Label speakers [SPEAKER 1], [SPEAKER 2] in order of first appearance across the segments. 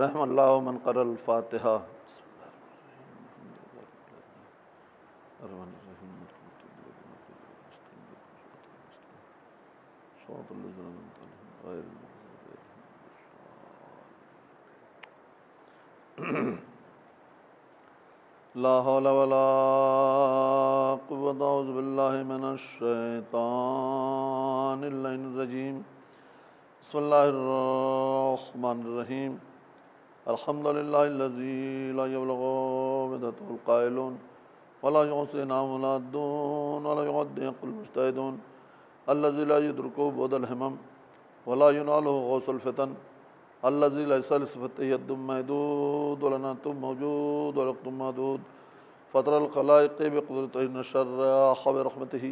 [SPEAKER 1] رحم اللہ من قرأ الفاتحہ. لا حول ولا قوة اعوذ باللہ من الشیطان اللعین الرجیم. بسم اللہ الرحمن الرحیم. الحمد للہ الذی لا یبلغ بدعته القائلون ولا يحصي نام العادون ولا يعدق المجتهدون الذي لا يدركه بعد الهمم ولا يناله غوث الفتن الذي ليس لصفته يد محدود ولا نعت موجود ولا وقت محدود فطر الخلائق بقدرته نشر برحمته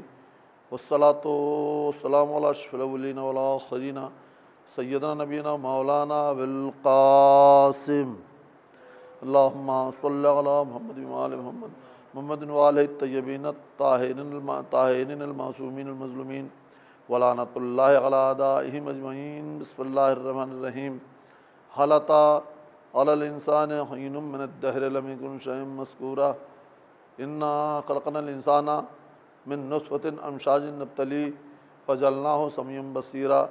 [SPEAKER 1] والصلاة والسلام على أشرف الأولين والآخرين سيدنا نبينا مولانا بالقاسم اللهم صل على محمد وآل محمد محمد وآلہ الطیبین الطاہرین المعصومین المظلومین ولعنۃ اللہ علی اعدائہم اجمعین. بسم اللہ الرحمن الرحیم. هل أتى على الإنسان حين من الدهر لم يكن شيئا مذكورا إنا خلقنا الإنسان من نطفة أمشاج نبتليه فجعلناه سميعا بصيرا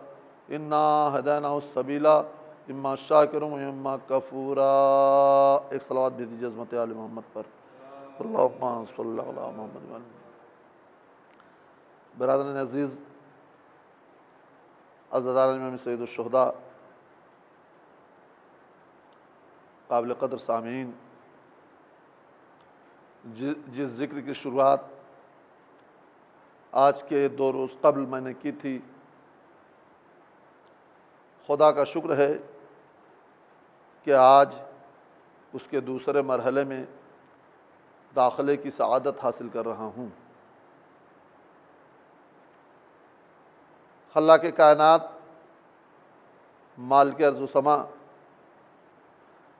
[SPEAKER 1] إنا هديناه السبيل إما شاكرا وإما كفورا. ایک صلوات بھی دیجیے عظمت آل محمد پر. اللہم صلی علی محمد. برادران عزیز، عزادار امام سید الشہداء، قابل قدر سامعین، جس ذکر کی شروعات آج کے 2 روز قبل میں نے کی تھی، خدا کا شکر ہے کہ آج اس کے دوسرے مرحلے میں داخلے کی سعادت حاصل کر رہا ہوں. خلاق کائنات مالک ارض و سما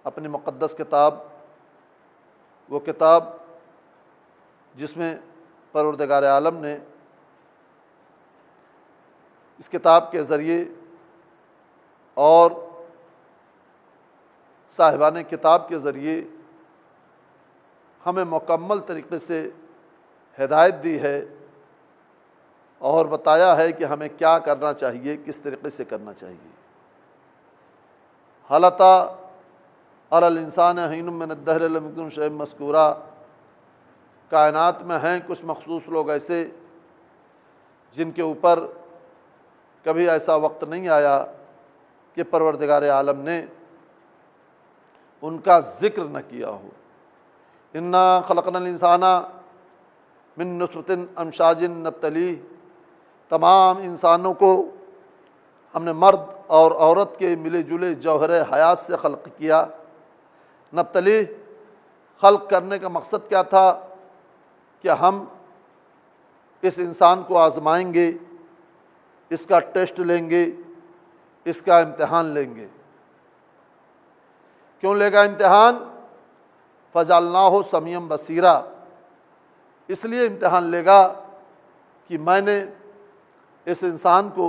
[SPEAKER 1] اپنی مقدس کتاب، وہ کتاب جس میں پروردگار عالم نے اس کتاب کے ذریعے اور صاحبان کتاب کے ذریعے ہمیں مکمل طریقے سے ہدایت دی ہے اور بتایا ہے کہ ہمیں کیا کرنا چاہیے، کس طریقے سے کرنا چاہیے. هل أتى على الإنسان حين من الدهر لم يكن شيئا مذكورا. کائنات میں ہیں کچھ مخصوص لوگ ایسے جن کے اوپر کبھی ایسا وقت نہیں آیا کہ پروردگار عالم نے ان کا ذکر نہ کیا ہو. انا خلقنا الانسان من نطفۃ امشاج نبتلیہ. تمام انسانوں کو ہم نے مرد اور عورت کے ملے جلے جوہر حیات سے خلق کیا. نبتلیہ خلق کرنے کا مقصد کیا تھا کہ ہم اس انسان کو آزمائیں گے، اس کا ٹیسٹ لیں گے، اس کا امتحان لیں گے. کیوں لے گا امتحان؟ فجعلناہ سمیعا بصیرا. اس لیے امتحان لے گا کہ میں نے اس انسان کو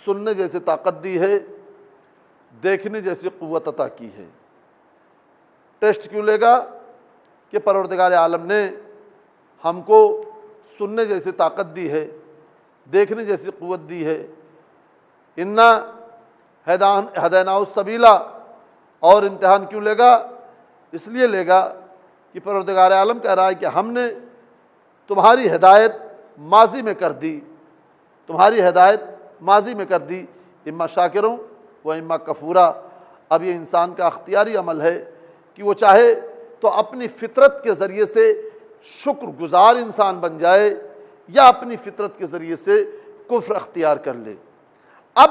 [SPEAKER 1] سننے جیسی طاقت دی ہے، دیکھنے جیسی قوت عطا کی ہے. ٹیسٹ کیوں لے گا؟ کہ پروردگار عالم نے ہم کو سننے جیسی طاقت دی ہے، دیکھنے جیسی قوت دی ہے. انا ہدیناہ السبیل. اور امتحان کیوں لے گا؟ اس لیے لے گا کہ پروردگار عالم کہہ رہا ہے کہ ہم نے تمہاری ہدایت ماضی میں کر دی، تمہاری ہدایت ماضی میں کر دی. اما شاکروں و اما کفورا. اب یہ انسان کا اختیاری عمل ہے کہ وہ چاہے تو اپنی فطرت کے ذریعے سے شکر گزار انسان بن جائے یا اپنی فطرت کے ذریعے سے کفر اختیار کر لے. اب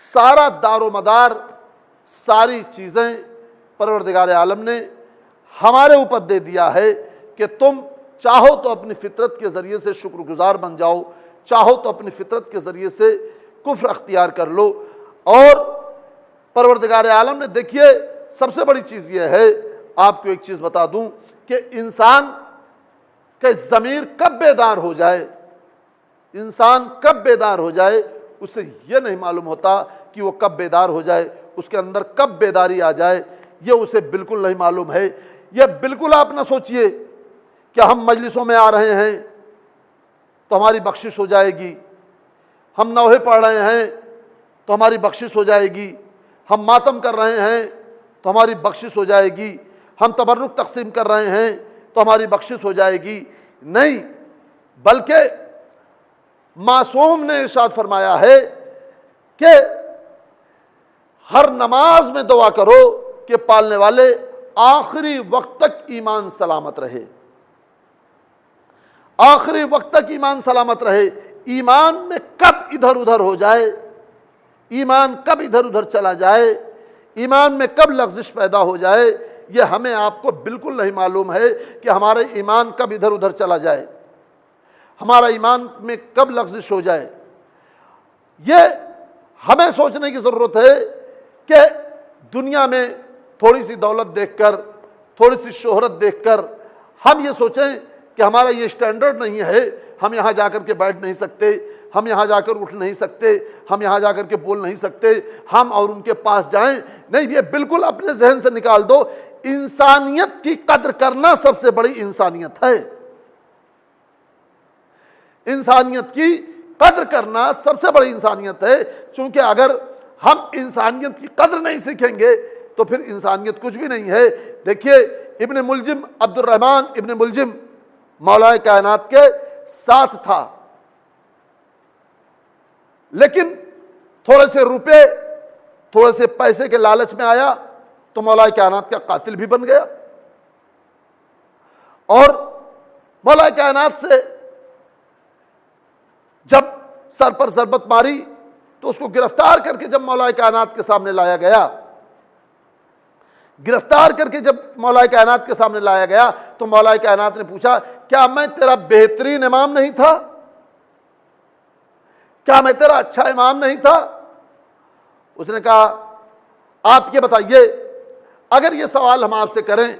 [SPEAKER 1] سارا دار و مدار، ساری چیزیں پروردگار عالم نے ہمارے اوپر دے دیا ہے کہ تم چاہو تو اپنی فطرت کے ذریعے سے شکر گزار بن جاؤ، چاہو تو اپنی فطرت کے ذریعے سے کفر اختیار کر لو. اور پروردگار عالم نے، دیکھیے سب سے بڑی چیز یہ ہے، آپ کو ایک چیز بتا دوں کہ انسان کہ ضمیر کب بیدار ہو جائے، انسان کب بیدار ہو جائے، اسے یہ نہیں معلوم ہوتا کہ وہ کب بیدار ہو جائے. اس کے اندر کب بیداری آ جائے یہ اسے بالکل نہیں معلوم ہے۔ یہ بالکل آپ نہ سوچئے کہ ہم مجلسوں میں آ رہے ہیں تو ہماری بخشش ہو جائے گی، ہم نوحے پڑھ رہے ہیں تو ہماری بخشش ہو جائے گی، ہم ماتم کر رہے ہیں تو ہماری بخشش ہو جائے گی، ہم تبرک تقسیم کر رہے ہیں تو ہماری بخشش ہو جائے گی۔ نہیں، بلکہ معصوم نے ارشاد فرمایا ہے کہ ہر نماز میں دعا کرو کہ پالنے والے آخری وقت تک ایمان سلامت رہے، آخری وقت تک ایمان سلامت رہے۔ ایمان میں کب ادھر ادھر ہو جائے، ایمان کب ادھر ادھر چلا جائے، ایمان میں کب لغزش پیدا ہو جائے، یہ ہمیں آپ کو بالکل نہیں معلوم ہے کہ ہمارا ایمان کب ادھر ادھر چلا جائے، ہمارا ایمان میں کب لغزش ہو جائے۔ یہ ہمیں سوچنے کی ضرورت ہے کہ دنیا میں تھوڑی سی دولت دیکھ کر، تھوڑی سی شہرت دیکھ کر ہم یہ سوچیں کہ ہمارا یہ سٹینڈرڈ نہیں ہے، ہم یہاں جا کر کے بیٹھ نہیں سکتے، ہم یہاں جا کر اٹھ نہیں سکتے، ہم یہاں جا کر کے بول نہیں سکتے، ہم اور ان کے پاس جائیں۔ نہیں، یہ بالکل اپنے ذہن سے نکال دو۔ انسانیت کی قدر کرنا سب سے بڑی انسانیت ہے، انسانیت کی قدر کرنا سب سے بڑی انسانیت ہے، چونکہ اگر ہم انسانیت کی قدر نہیں سیکھیں گے تو پھر انسانیت کچھ بھی نہیں ہے۔ دیکھیے ابن ملجم، عبد الرحمن ابن ملجم مولا کائنات کے ساتھ تھا، لیکن تھوڑے سے روپے، تھوڑے سے پیسے کے لالچ میں آیا تو مولا کائنات کا قاتل بھی بن گیا، اور مولا کائنات سے جب سر پر ضربت ماری تو اس کو گرفتار کر کے جب مولا کائنات کے سامنے لایا گیا، گرفتار کر کے جب مولا کائنات کے سامنے لایا گیا تو مولا کائنات نے پوچھا، کیا میں تیرا بہترین امام نہیں تھا؟ کیا میں تیرا اچھا امام نہیں تھا؟ اس نے کہا، آپ یہ بتائیے، اگر یہ سوال ہم آپ سے کریں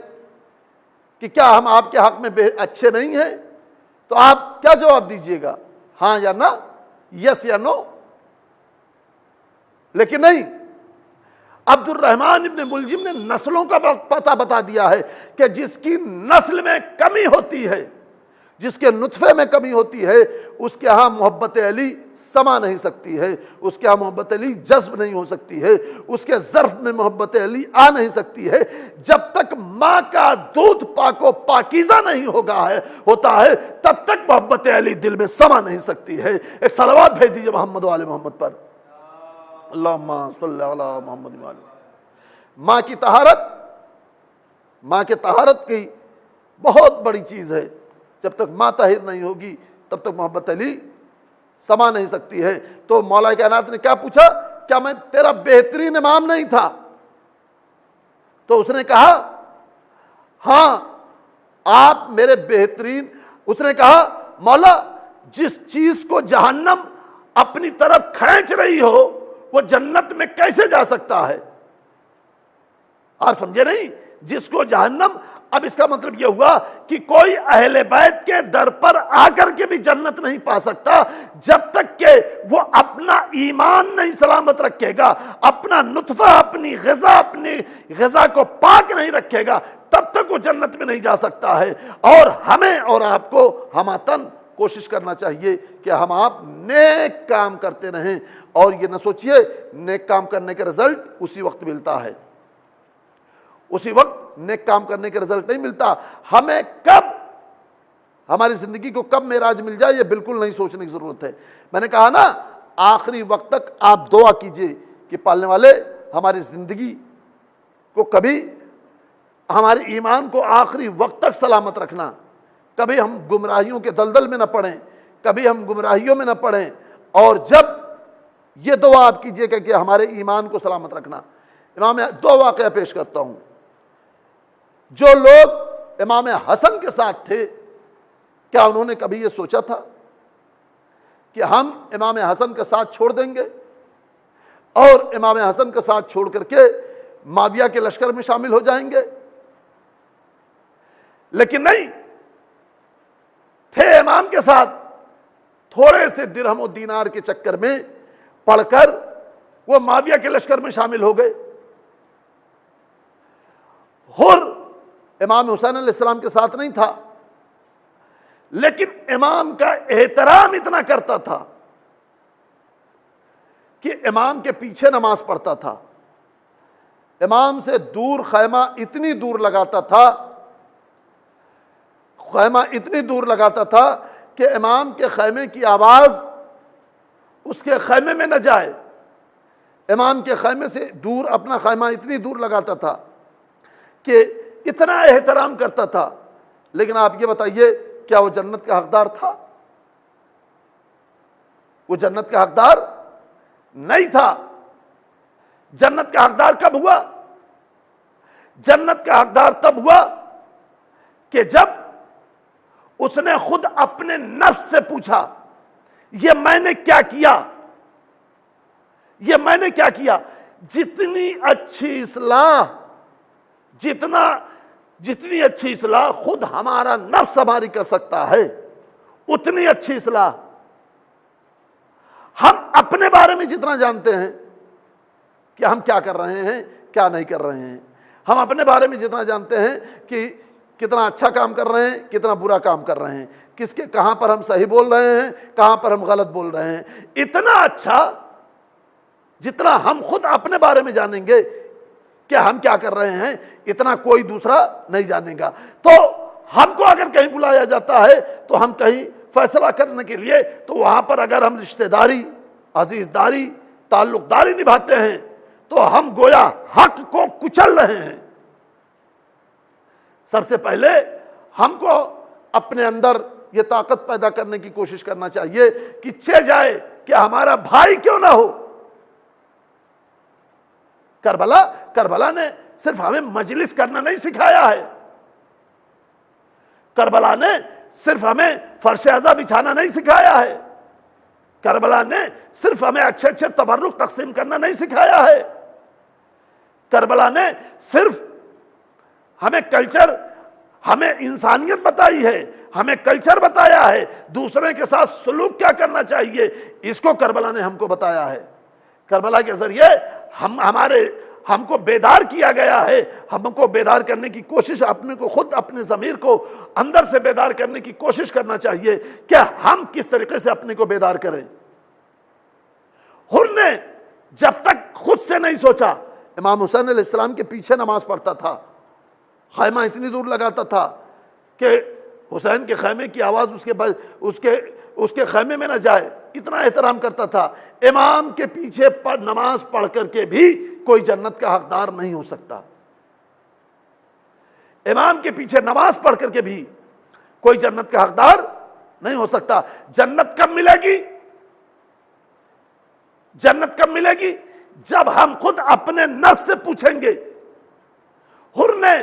[SPEAKER 1] کہ کیا ہم آپ کے حق میں اچھے نہیں ہیں تو آپ کیا جواب دیجئے گا؟ ہاں یا نہ، یس یا نو؟ لیکن نہیں، عبد الرحمن ابن ملجم نے نسلوں کا پتہ بتا دیا ہے کہ جس کی نسل میں کمی ہوتی ہے، جس کے نطفے میں کمی ہوتی ہے، اس کے ہاں محبت علی سما نہیں سکتی ہے، اس کے ہاں محبت علی جذب نہیں ہو سکتی ہے، اس کے ظرف میں محبت علی آ نہیں سکتی ہے۔ جب تک ماں کا دودھ پاک و پاکیزہ نہیں ہوتا ہے تب تک محبت علی دل میں سما نہیں سکتی ہے۔ ایک صلوات بھیج دیجئے محمد و آل محمد پر، اللہم صلی علی محمد و آل محمد۔ ماں کی طہارت، ماں کے طہارت کی بہت بڑی چیز ہے، جب تک ماں طاہر نہیں ہوگی تب تک محبت علی سما نہیں سکتی ہے۔ تو مولا کائنات نے کیا پوچھا، کیا میں تیرا بہترین امام نہیں تھا؟ تو اس نے کہا، ہاں آپ میرے بہترین۔ اس نے کہا، مولا جس چیز کو جہنم اپنی طرف کھینچ رہی ہو وہ جنت میں کیسے جا سکتا ہے؟ آپ سمجھے نہیں؟ جس کو جہنم، اب اس کا مطلب یہ ہوا کہ کوئی اہل بیت کے در پر آ کر کے بھی جنت نہیں پا سکتا جب تک کہ وہ اپنا ایمان نہیں سلامت رکھے گا، اپنا نطفہ، اپنی غذا کو پاک نہیں رکھے گا، تب تک وہ جنت میں نہیں جا سکتا ہے۔ اور ہمیں اور آپ کو ہماتن کوشش کرنا چاہیے کہ ہم آپ نیک کام کرتے رہیں، اور یہ نہ سوچئے نیک کام کرنے کے رزلٹ اسی وقت ملتا ہے، اسی وقت نیک کام کرنے کے رزلٹ نہیں ملتا۔ ہمیں کب، ہماری زندگی کو کب معراج مل جائے یہ بالکل نہیں سوچنے کی ضرورت ہے۔ میں نے کہا نا، آخری وقت تک آپ دعا کیجئے کہ پالنے والے ہماری زندگی کو کبھی، ہمارے ایمان کو آخری وقت تک سلامت رکھنا، کبھی ہم گمراہیوں کے دلدل میں نہ پڑیں، کبھی ہم گمراہیوں میں نہ پڑیں، اور جب یہ دعا آپ کیجئے کہ ہمارے ایمان کو سلامت رکھنا۔ امام، دو واقعہ پیش کرتا ہوں۔ جو لوگ امام حسن کے ساتھ تھے، کیا انہوں نے کبھی یہ سوچا تھا کہ ہم امام حسن کا ساتھ چھوڑ دیں گے اور امام حسن کا ساتھ چھوڑ کر کے معاویہ کے لشکر میں شامل ہو جائیں گے؟ لیکن نہیں، تھے امام کے ساتھ، تھوڑے سے درہم و دینار کے چکر میں پڑھ کر وہ معاویہ کے لشکر میں شامل ہو گئے۔ حر امام حسین علیہ السلام کے ساتھ نہیں تھا، لیکن امام کا احترام اتنا کرتا تھا کہ امام کے پیچھے نماز پڑھتا تھا، امام سے دور خیمہ اتنی دور لگاتا تھا، خیمہ اتنی دور لگاتا تھا کہ امام کے خیمے کی آواز اس کے خیمے میں نہ جائے۔ امام کے خیمے سے دور اپنا خیمہ اتنی دور لگاتا تھا کہ اتنا احترام کرتا تھا۔ لیکن آپ یہ بتائیے، کیا وہ جنت کا حقدار تھا؟ وہ جنت کا حقدار نہیں تھا۔ جنت کا حقدار کب ہوا؟ جنت کا حقدار تب ہوا کہ جب اس نے خود اپنے نفس سے پوچھا، یہ میں نے کیا کیا؟ یہ میں نے کیا کیا؟ جتنی اچھی اصلاح، جتنی اچھی اصلاح خود ہمارا نفس ہماری کر سکتا ہے، اتنی اچھی اصلاح ہم اپنے بارے میں جتنا جانتے ہیں کہ ہم کیا کر رہے ہیں، کیا نہیں کر رہے ہیں، ہم اپنے بارے میں جتنا جانتے ہیں کہ کتنا اچھا کام کر رہے ہیں، کتنا برا کام کر رہے ہیں، کس کے کہاں پر ہم صحیح بول رہے ہیں، کہاں پر ہم غلط بول رہے ہیں، اتنا اچھا جتنا ہم خود اپنے بارے میں جانیں گے کہ ہم کیا کر رہے ہیں، اتنا کوئی دوسرا نہیں جانے گا۔ تو ہم کو اگر کہیں بلایا جاتا ہے تو ہم کہیں فیصلہ کرنے کے لیے، تو وہاں پر اگر ہم رشتہ داری، عزیز داری، تعلق داری نبھاتے ہیں تو ہم گویا حق کو کچل رہے ہیں۔ سب سے پہلے ہم کو اپنے اندر یہ طاقت پیدا کرنے کی کوشش کرنا چاہیے کہ چہ جائے کہ ہمارا بھائی کیوں نہ ہو۔ کربلا نے صرف ہمیں مجلس کرنا نہیں سکھایا ہے، کربلا نے صرف ہمیں فرش ازا بچھانا نہیں سکھایا ہے، کربلا نے صرف ہمیں اچھے اچھے تبرک تقسیم کرنا نہیں سکھایا ہے، کربلا نے صرف ہمیں کلچر، ہمیں انسانیت بتائی ہے، ہمیں کلچر بتایا ہے، دوسرے کے ساتھ سلوک کیا کرنا چاہیے، اس کو کربلا نے ہم کو بتایا ہے۔ کربلا کے ذریعے ہم کو بیدار کیا گیا ہے۔ ہم کو بیدار کرنے کی کوشش، اپنے کو خود، اپنے ضمیر کو اندر سے بیدار کرنے کی کوشش کرنا چاہیے کہ ہم کس طریقے سے اپنے کو بیدار کریں۔ حر نے جب تک خود سے نہیں سوچا، امام حسین علیہ السلام کے پیچھے نماز پڑھتا تھا، خیمہ اتنی دور لگاتا تھا کہ حسین کے خیمے کی آواز اس کے خیمے میں نہ جائے، اتنا احترام کرتا تھا۔ امام کے پیچھے نماز پڑھ کر کے بھی کوئی جنت کا حقدار نہیں ہو سکتا۔ امام کے پیچھے نماز پڑھ کر کے بھی کوئی جنت کا حقدار نہیں ہو سکتا۔ جنت کب ملے گی؟ جنت کب ملے گی؟ جب ہم خود اپنے نفس سے پوچھیں گے۔ حر نے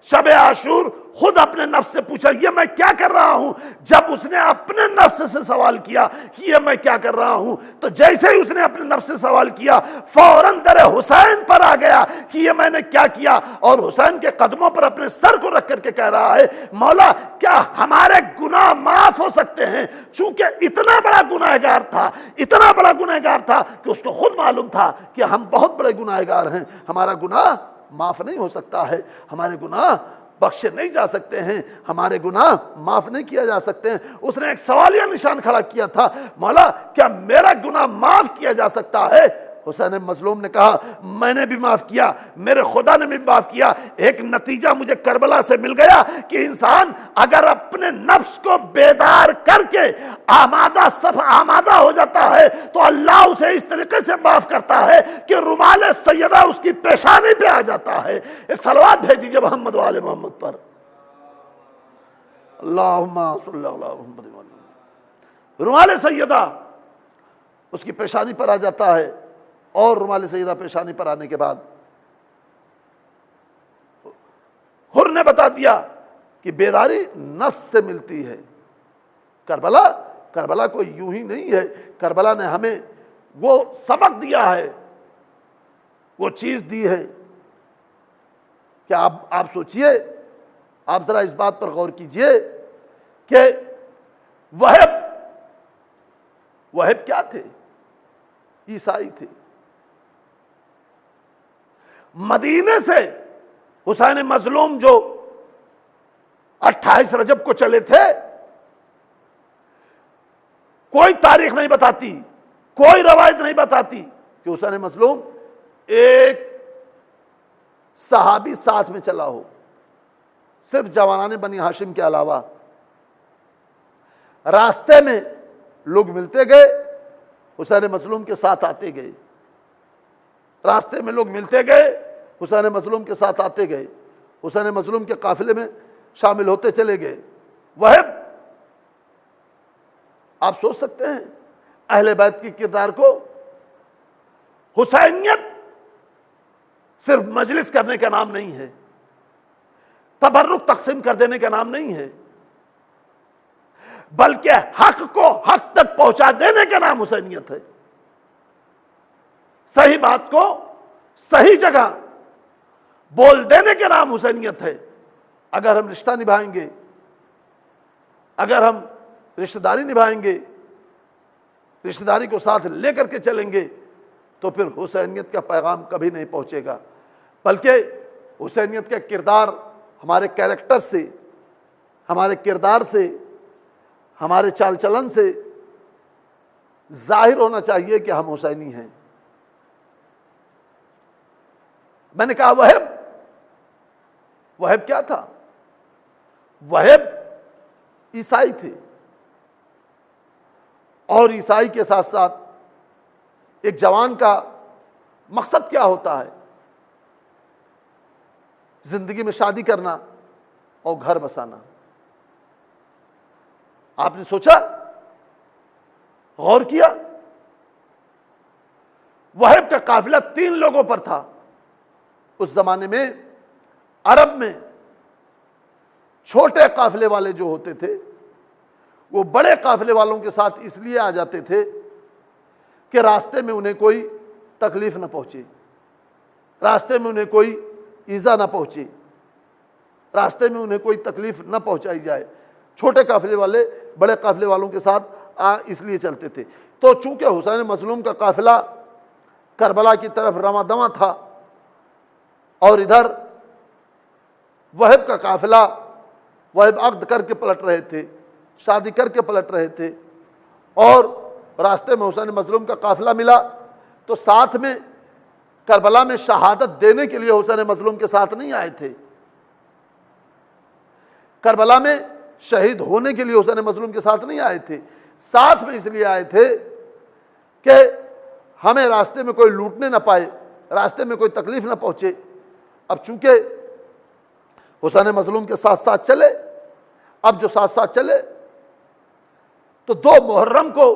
[SPEAKER 1] شب عاشور خود اپنے نفس سے پوچھا، یہ میں کیا کر رہا ہوں؟ جب اس نے اپنے نفس سے سوال کیا کہ یہ میں کیا کر رہا ہوں، تو جیسے ہی اس نے اپنے نفس سے سوال کیا، فوراً در حسین پر آ گیا کہ یہ میں نے کیا کیا، اور حسین کے قدموں پر اپنے سر کو رکھ کر کے کہہ رہا ہے، مولا کیا ہمارے گناہ معاف ہو سکتے ہیں؟ چونکہ اتنا بڑا گناہگار تھا، اتنا بڑا گناہگار تھا کہ اس کو خود معلوم تھا کہ ہم بہت بڑے گناہگار ہیں، ہمارا گناہ معاف نہیں ہو سکتا ہے، ہمارے گناہ بخشے نہیں جا سکتے ہیں، ہمارے گناہ معاف نہیں کیا جا سکتے ہیں۔ اس نے ایک سوالیہ نشان کھڑا کیا تھا، مولا کیا میرا گناہ معاف کیا جا سکتا ہے؟ حسین مظلوم نے کہا، میں نے بھی معاف کیا، میرے خدا نے بھی معاف کیا۔ ایک نتیجہ مجھے کربلا سے مل گیا کہ انسان اگر اپنے نفس کو بیدار کر کے آمادہ ہو جاتا ہے تو اللہ اسے اس طریقے سے معاف کرتا ہے کہ رومال سیدہ اس کی پیشانی پہ آ جاتا ہے۔ ایک صلوات بھیج دیجیے محمد وآل محمد پر، اللہم صلی اللہ علیہ وسلم۔ رومال سیدہ اس کی پیشانی پر آ جاتا ہے، اور رومال سیدہ پیشانی پر آنے کے بعد حر نے بتا دیا کہ بیداری نفس سے ملتی ہے۔ کربلا کوئی یوں ہی نہیں ہے، کربلا نے ہمیں وہ سبق دیا ہے، وہ چیز دی ہے کہ آپ سوچئے، آپ ذرا اس بات پر غور کیجئے کہ وہب کیا تھے؟ عیسائی تھے۔
[SPEAKER 2] مدینے سے حسین مظلوم جو 28 رجب کو چلے تھے، کوئی تاریخ نہیں بتاتی، کوئی روایت نہیں بتاتی کہ حسین مظلوم ایک صحابی ساتھ میں چلا ہو، صرف جوانان بنی ہاشم کے علاوہ۔ راستے میں لوگ ملتے گئے، حسین مظلوم کے ساتھ آتے گئے، راستے میں لوگ ملتے گئے، حسین مظلوم کے ساتھ آتے گئے، حسین مظلوم کے قافلے میں شامل ہوتے چلے گئے۔ وہب، آپ سوچ سکتے ہیں اہل بیت کی کردار کو؟ حسینیت صرف مجلس کرنے کا نام نہیں ہے، تبرک تقسیم کر دینے کا نام نہیں ہے، بلکہ حق کو حق تک پہنچا دینے کا نام حسینیت ہے۔ صحیح بات کو صحیح جگہ بول دینے کے نام حسینیت ہے۔ اگر ہم رشتہ نبھائیں گے، اگر ہم رشتہ داری نبھائیں گے، رشتہ داری کو ساتھ لے کر کے چلیں گے، تو پھر حسینیت کا پیغام کبھی نہیں پہنچے گا، بلکہ حسینیت کا کردار ہمارے کیریکٹر سے، ہمارے کردار سے، ہمارے چال چلن سے ظاہر ہونا چاہیے کہ ہم حسینی ہیں۔ میں نے کہا وہب کیا تھا؟ وہب عیسائی تھے، اور عیسائی کے ساتھ ساتھ ایک جوان کا مقصد کیا ہوتا ہے؟ زندگی میں شادی کرنا اور گھر بسانا۔ آپ نے سوچا، غور کیا؟ وہب کا قافلہ 3 لوگوں پر تھا۔ اس زمانے میں عرب میں چھوٹے قافلے والے جو ہوتے تھے وہ بڑے قافلے والوں کے ساتھ اس لیے آ جاتے تھے کہ راستے میں انہیں کوئی تکلیف نہ پہنچے، راستے میں انہیں کوئی ایذا نہ پہنچے، راستے میں انہیں کوئی تکلیف نہ پہنچائی جائے۔ چھوٹے قافلے والے بڑے قافلے والوں کے ساتھ اس لیے چلتے تھے۔ تو چونکہ حسین مظلوم کا قافلہ کربلا کی طرف رواں دواں تھا، اور ادھر وہب کا قافلہ، وہب عقد کر کے پلٹ رہے تھے، شادی کر کے پلٹ رہے تھے، اور راستے میں حسین مظلوم کا قافلہ ملا، تو ساتھ میں کربلا میں شہادت دینے کے لیے حسین مظلوم کے ساتھ نہیں آئے تھے، کربلا میں شہید ہونے کے لیے حسین مظلوم کے ساتھ نہیں آئے تھے، ساتھ میں اس لیے آئے تھے کہ ہمیں راستے میں کوئی لوٹنے نہ پائے، راستے میں کوئی تکلیف نہ پہنچے۔ اب چونکہ حسین مظلوم کے ساتھ ساتھ چلے، اب جو ساتھ ساتھ چلے، تو 2 محرم کو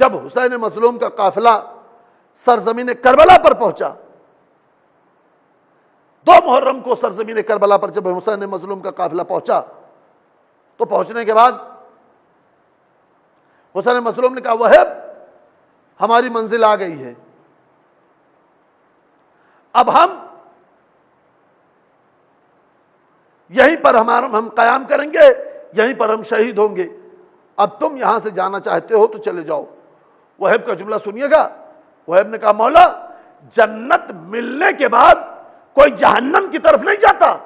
[SPEAKER 2] جب حسین مظلوم کا قافلہ سرزمین کربلا پر پہنچا، 2 محرم کو سرزمین کربلا پر جب حسین مظلوم کا قافلہ پہنچا، تو پہنچنے کے بعد حسین مظلوم نے کہا وہب ہماری منزل آ گئی ہے، اب ہم یہیں پر ہم قیام کریں گے، یہیں پر ہم شہید ہوں گے، اب تم یہاں سے جانا چاہتے ہو تو چلے جاؤ۔ وہب کا جملہ سنیے گا، وہب نے کہا مولا جنت ملنے کے بعد کوئی جہنم کی طرف نہیں جاتا،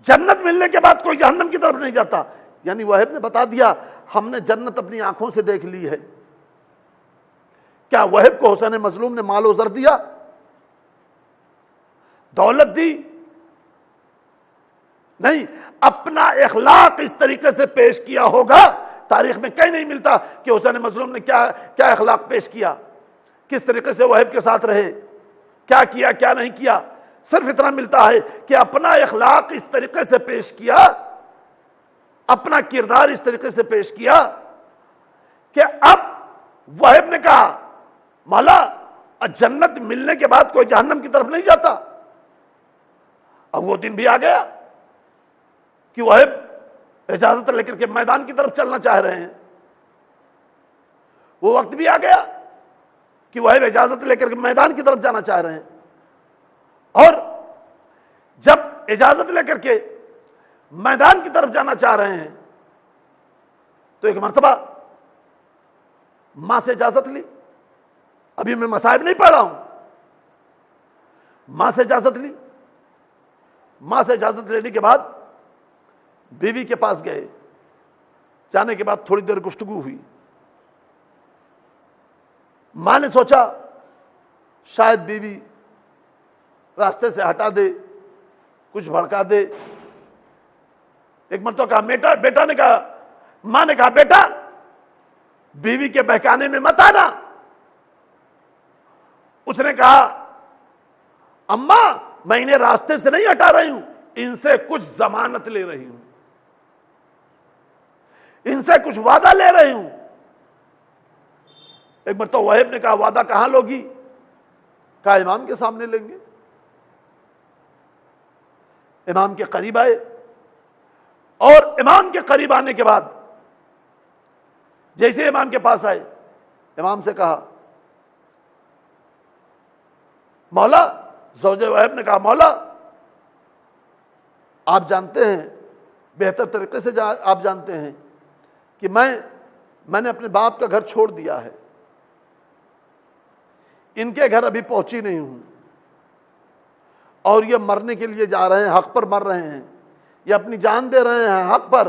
[SPEAKER 2] جنت ملنے کے بعد کوئی جہنم کی طرف نہیں جاتا۔ یعنی وہب نے بتا دیا ہم نے جنت اپنی آنکھوں سے دیکھ لی ہے۔ کیا وہب کو حسین مظلوم نے مال و زر دیا، دولت دی؟ نہیں، اپنا اخلاق اس طریقے سے پیش کیا ہوگا، تاریخ میں کہیں نہیں ملتا کہ حسین مظلوم نے کیا اخلاق پیش کیا، کس طریقے سے وہب کے ساتھ رہے، کیا کیا کیا نہیں کیا۔ صرف اتنا ملتا ہے کہ اپنا اخلاق اس طریقے سے پیش کیا، اپنا کردار اس طریقے سے پیش کیا کہ اب وہب نے کہا مولا جنت ملنے کے بعد کوئی جہنم کی طرف نہیں جاتا۔ اب وہ دن بھی آ گیا کہ وہب اجازت لے کر کے میدان کی طرف چلنا چاہ رہے ہیں، وہ وقت بھی آ گیا کہ وہب اجازت لے کر کے میدان کی طرف جانا چاہ رہے ہیں، اور جب اجازت لے کر کے میدان کی طرف جانا چاہ رہے ہیں تو ایک مرتبہ ماں سے اجازت لی۔ ابھی میں مصائب نہیں پڑھ رہا ہوں. ماں سے اجازت لی. ماں سے اجازت لینے کے بعد بیوی کے پاس گئے. جانے کے بعد تھوڑی دیر گفتگو ہوئی. ماں نے سوچا شاید بیوی راستے سے ہٹا دے, کچھ بھڑکا دے. ایک مرتبہ کہا بیٹا نے کہا, ماں نے کہا بیٹا بیوی کے بہکانے میں مت آنا. اس نے کہا اماں میں انہیں راستے سے نہیں ہٹا رہی ہوں, ان سے کچھ ضمانت لے رہی ہوں, ان سے کچھ وعدہ لے رہی ہوں. ایک مرتبہ وہیب نے کہا وعدہ کہاں لوگی؟ کہا امام کے سامنے لیں گے. امام کے قریب آئے, اور امام کے قریب آنے کے بعد جیسے امام کے پاس آئے, امام سے کہا مولا, زوج وہیب نے کہا مولا آپ جانتے ہیں, بہتر طریقے سے آپ جانتے ہیں کہ میں نے اپنے باپ کا گھر چھوڑ دیا ہے, ان کے گھر ابھی پہنچی نہیں ہوں, اور یہ مرنے کے لیے جا رہے ہیں, حق پر مر رہے ہیں, یہ اپنی جان دے رہے ہیں حق پر.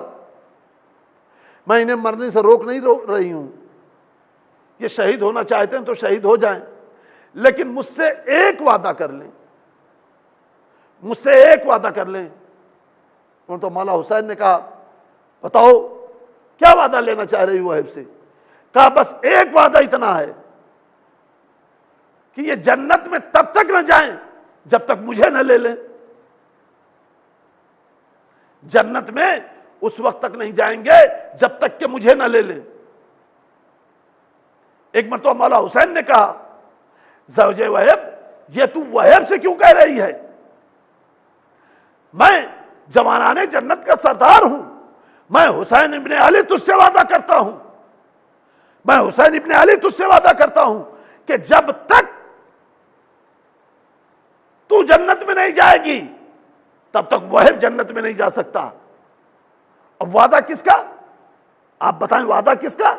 [SPEAKER 2] میں انہیں مرنے سے روک نہیں رہی ہوں, یہ شہید ہونا چاہتے ہیں تو شہید ہو جائیں, لیکن مجھ سے ایک وعدہ کر لیں, مجھ سے ایک وعدہ کر لیں. تو مولا حسین نے کہا بتاؤ کیا وعدہ لینا چاہ رہی ہو وہیب سے؟ کہا بس ایک وعدہ اتنا ہے کہ یہ جنت میں تب تک نہ جائیں جب تک مجھے نہ لے لیں. جنت میں اس وقت تک نہیں جائیں گے جب تک کہ مجھے نہ لے لیں. ایک مرتبہ مولا حسین نے کہا زوج وہیب یہ تو وہیب سے کیوں کہہ رہی ہے؟ میں جوانان جنت کا سردار ہوں, میں حسین ابن علی تجھ سے وعدہ کرتا ہوں, میں حسین ابن علی تجھ سے وعدہ کرتا ہوں کہ جب تک تو جنت میں نہیں جائے گی تب تک وہیب جنت میں نہیں جا سکتا. اب وعدہ کس کا؟ آپ بتائیں وعدہ کس کا؟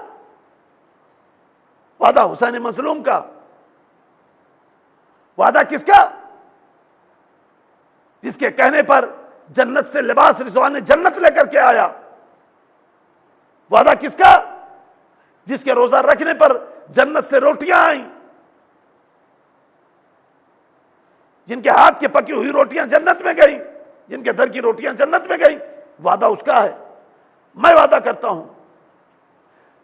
[SPEAKER 2] وعدہ حسین مظلوم کا. وعدہ کس کا؟ جس کے کہنے پر جنت سے لباس رضوان نے جنت لے کر کے آیا. وعدہ کس کا؟ جس کے روزہ رکھنے پر جنت سے روٹیاں آئیں, جن کے ہاتھ کی پکی ہوئی روٹیاں جنت میں گئیں, جن کے در کی روٹیاں جنت میں گئیں. وعدہ اس کا ہے. میں وعدہ کرتا ہوں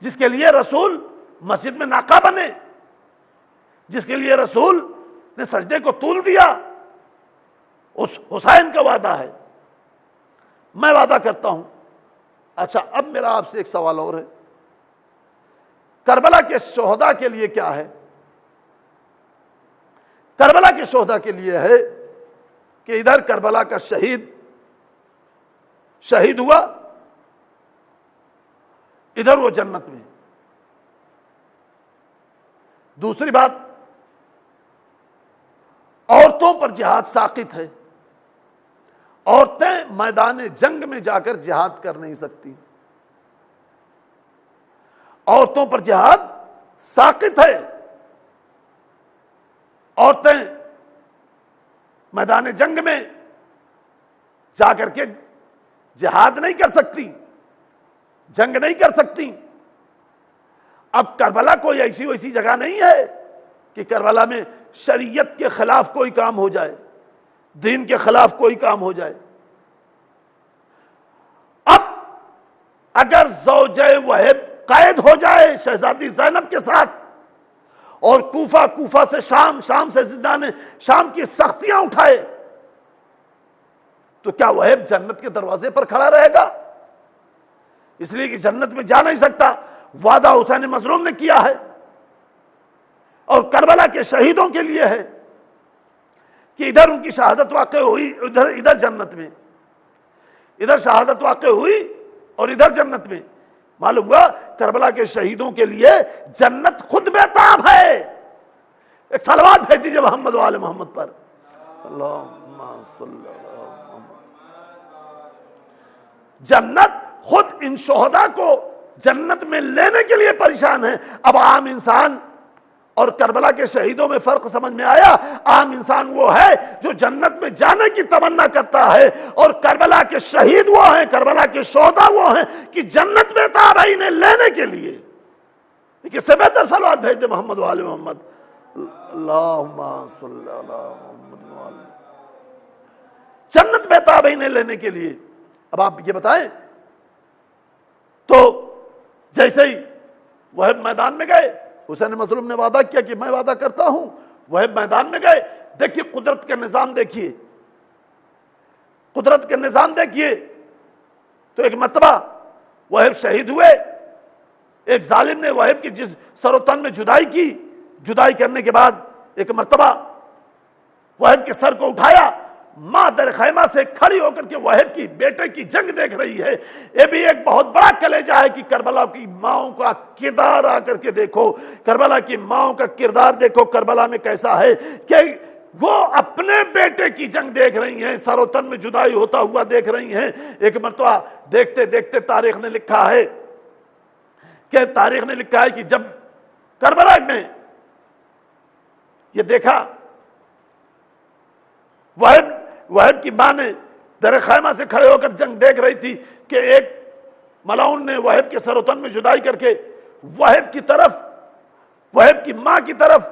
[SPEAKER 2] جس کے لیے رسول مسجد میں ناقہ بنے, جس کے لیے رسول نے سجدے کو طول دیا, اس حسین کا وعدہ ہے. میں وعدہ کرتا ہوں. اچھا اب میرا آپ سے ایک سوال اور ہے, کربلا کے شہداء کے لیے کیا ہے؟ کربلا کے شہداء کے لیے ہے کہ ادھر کربلا کا شہید ہوا, ادھر وہ جنت میں. دوسری بات, عورتوں پر جہاد ساقط ہے. عورتیں میدان جنگ میں جا کر جہاد کر نہیں سکتی. عورتوں پر جہاد ساقط ہے. عورتیں میدان جنگ میں جا کر کے جہاد نہیں کر سکتی, جنگ نہیں کر سکتی. اب کربلا کوئی ایسی ویسی جگہ نہیں ہے کہ کربلا میں شریعت کے خلاف کوئی کام ہو جائے, دین کے خلاف کوئی کام ہو جائے. اب اگر زوج وہیب قید ہو جائے شہزادی زینب کے ساتھ, اور کوفہ سے شام سے زندان شام کی سختیاں اٹھائے, تو کیا وہیب جنت کے دروازے پر کھڑا رہے گا؟ اس لیے کہ جنت میں جا نہیں سکتا. وعدہ حسین مظلوم نے کیا ہے, اور کربلا کے شہیدوں کے لیے ہے کہ ادھر ان کی شہادت واقع ہوئی, ادھر جنت میں, ادھر شہادت واقع ہوئی اور ادھر جنت میں. معلوم ہوا کربلا کے شہیدوں کے لیے جنت خود بیتاب ہے. ایک صلوات بھیج دیجیے محمد وآل محمد پر. اللہم صلی اللہ محمد. جنت خود ان شہداء کو جنت میں لینے کے لیے پریشان ہے. اب عام انسان اور کربلا کے شہیدوں میں فرق سمجھ میں آیا. عام انسان وہ ہے جو جنت میں جانے کی تمنا کرتا ہے، اور کربلا کے شہید وہ ہیں، کربلا کے شہداء وہ ہیں کہ جنت میں تابعین لینے کے لیے. اس سے بہتر صلوات بھیج دے محمد و آل محمد. اللہم صلی علی محمد و آل. جنت میں تابعین لینے کے لیے. اب آپ یہ بتائیں، تو جیسے ہی وہ میدان میں گئے، حسین مظلوم نے وعدہ کیا کہ میں وعدہ کرتا ہوں. وہ میدان میں گئے. دیکھیے قدرت کا نظام، دیکھیے قدرت کے نظام دیکھیے. تو ایک مرتبہ وہب شہید ہوئے. ایک ظالم نے وہب کی جس سر و تن میں جدائی کی، جدائی کرنے کے بعد ایک مرتبہ وہب کے سر کو اٹھایا. ماں در خیمہ سے کھڑی ہو کر کے وہب کی بیٹے کی جنگ دیکھ رہی ہے. یہ بھی ایک بہت بڑا کلیجہ ہے کہ کربلا کی ماؤں کا کردار آ کر کے دیکھو. کربلا کی ماؤں کا کردار دیکھو کربلا میں کیسا ہے کہ وہ اپنے بیٹے کی جنگ دیکھ رہی ہیں، سر و تن میں جدائی ہوتا ہوا دیکھ رہی ہیں. ایک مرتبہ دیکھتے دیکھتے تاریخ نے لکھا ہے کہ جب کربلا میں یہ دیکھا، وہب کی ماں نے در خیمہ سے کھڑے ہو کر جنگ دیکھ رہی تھی کہ ایک ملعون نے وہب کے سر و تن میں جدائی کر کے وہب کی طرف، وہب کی ماں کی طرف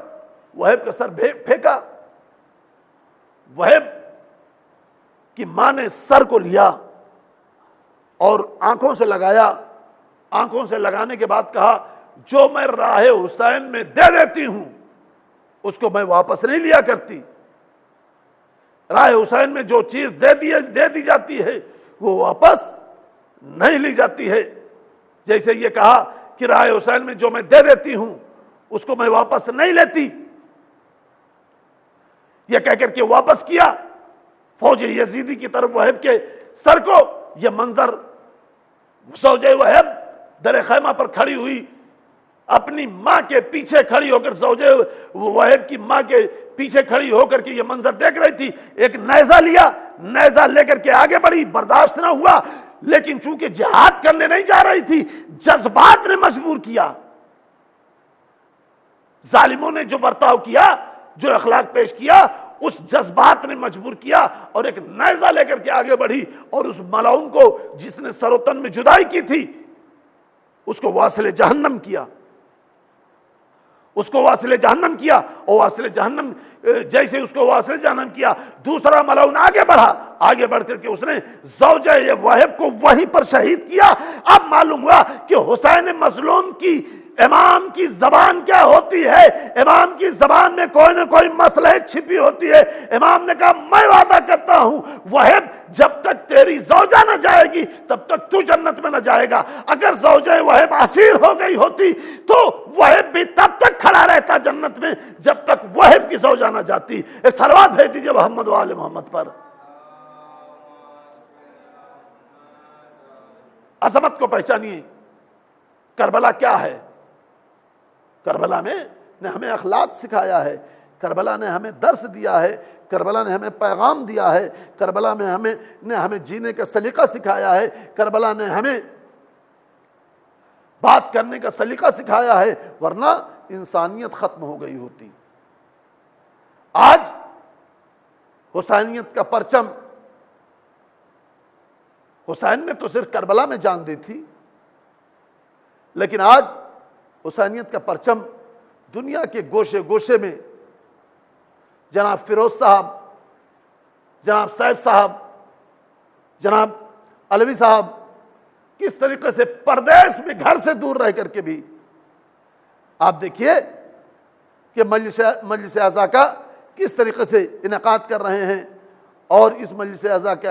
[SPEAKER 2] وہب کا سر پھینکا. وہب کی ماں نے سر کو لیا اور آنکھوں سے لگایا. آنکھوں سے لگانے کے بعد کہا، جو میں راہ حسین میں دے دیتی ہوں اس کو میں واپس نہیں لیا کرتی. راہ حسین میں جو چیز دے دی جاتی ہے وہ واپس نہیں لی جاتی ہے. جیسے یہ کہا کہ راہ حسین میں جو میں دے دیتی ہوں اس کو میں واپس نہیں لیتی. یہ کہہ کر کے واپس کیا فوج یزیدی کی طرف وہب کے سر کو. یہ منظر زوجہ وہب در خیمہ پر کھڑی ہوئی، اپنی ماں کے پیچھے کھڑی ہو کر، زوجہ وہب کی ماں کے پیچھے کھڑی ہو کر کے یہ منظر دیکھ رہی تھی. ایک نیزہ لیا، نیزہ لے کر کے آگے بڑھی. برداشت نہ ہوا، لیکن چونکہ جہاد کرنے نہیں جا رہی تھی، جذبات نے مجبور کیا. ظالموں نے جو برتاؤ کیا، جو اخلاق پیش کیا، اس جذبات نے مجبور کیا اور ایک نیزہ لے کر کے آگے بڑھی اور اس ملعون کو جس نے سر و تن میں جدائی کی تھی اس کو واصل جہنم کیا. اس کو واصل جہنم کیا. اور واصل جہنم جیسے اس کو واصل جہنم کیا، دوسرا ملعون آگے بڑھا. آگے بڑھ کر کے اس نے زوجہ وہب کو وہیں پر شہید کیا. اب معلوم ہوا کہ حسین مظلوم کی امام کی زبان کیا ہوتی ہے. امام کی زبان میں کوئی نہ کوئی مصلحت چھپی ہوتی ہے. امام نے کہا، میں وعدہ کرتا ہوں وہب جب تک تیری زوجہ نہ جائے گی تب تک تو جنت میں نہ جائے گا. اگر زوجہ وہب اسیر ہو گئی ہوتی تو وہب بھی تب تک کھڑا رہتا جنت میں جب تک وہب کی زوجہ نہ جاتی. ایک صلوات بھیج دیجیے محمد و آل محمد پر. عظمت کو پہچانیے. کربلا کیا ہے؟ کربلا میں نے ہمیں اخلاق سکھایا ہے. کربلا نے ہمیں درس دیا ہے. کربلا نے ہمیں پیغام دیا ہے. کربلا میں ہمیں جینے کا سلیقہ سکھایا ہے. کربلا نے ہمیں بات کرنے کا سلیقہ سکھایا ہے، ورنہ انسانیت ختم ہو گئی ہوتی. آج حسینیت کا پرچم، حسین نے تو صرف کربلا میں جان دی تھی، لیکن آج حسینیت کا پرچم دنیا کے گوشے گوشے میں جناب فیروز صاحب، جناب سیف صاحب، جناب علوی صاحب کس طریقے سے پردیس میں گھر سے دور رہ کر کے بھی آپ دیکھیے کہ مجلس اعزا کا کس طریقے سے انعقاد کر رہے ہیں، اور اس مجلس اعزا کے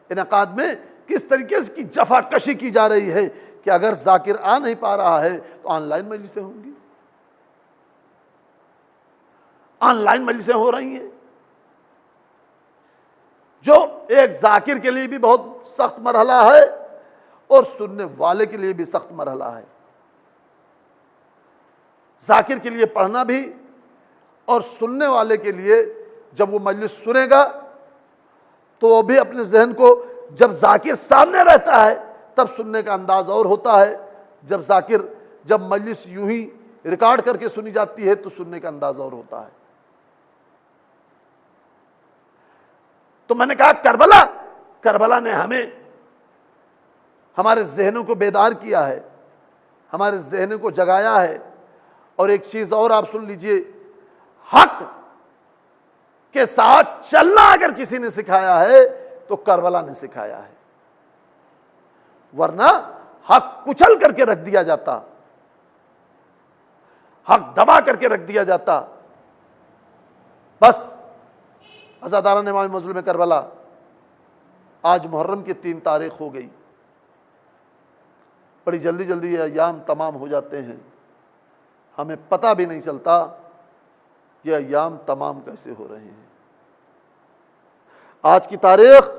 [SPEAKER 2] انعقاد میں کس طریقے سے کی جفا کشی کی جا رہی ہے کہ اگر ذاکر آ نہیں پا رہا ہے تو آن لائن مجلسیں ہوں گی. آن لائن مجلسیں ہو رہی ہیں جو ایک ذاکر کے لیے بھی بہت سخت مرحلہ ہے اور سننے والے کے لیے بھی سخت مرحلہ ہے. ذاکر کے لیے پڑھنا بھی اور سننے والے کے لیے جب وہ مجلس سنے گا تو وہ بھی اپنے ذہن کو، جب ذاکر سامنے رہتا ہے تب سننے کا انداز اور ہوتا ہے. جب مجلس یوں ہی
[SPEAKER 1] ریکارڈ کر کے سنی جاتی ہے تو سننے کا انداز اور ہوتا ہے۔
[SPEAKER 2] تو میں نے کہا کربلا نے ہمیں
[SPEAKER 1] ہمارے ذہنوں کو بیدار کیا ہے، ہمارے ذہنوں کو جگایا ہے۔ اور ایک چیز اور آپ سن لیجئے،
[SPEAKER 2] حق کے ساتھ چلنا اگر کسی نے سکھایا ہے تو کربلا نے سکھایا ہے، ورنہ حق کچل کر کے رکھ دیا جاتا، حق دبا کر کے رکھ دیا جاتا۔
[SPEAKER 1] بس عزاداران امام مظلوم کربلا، آج محرم کی 3 تاریخ ہو گئی، بڑی جلدی جلدی یہ ایام تمام ہو جاتے ہیں، ہمیں پتہ بھی نہیں چلتا یہ ایام تمام کیسے ہو رہے ہیں۔ آج کی تاریخ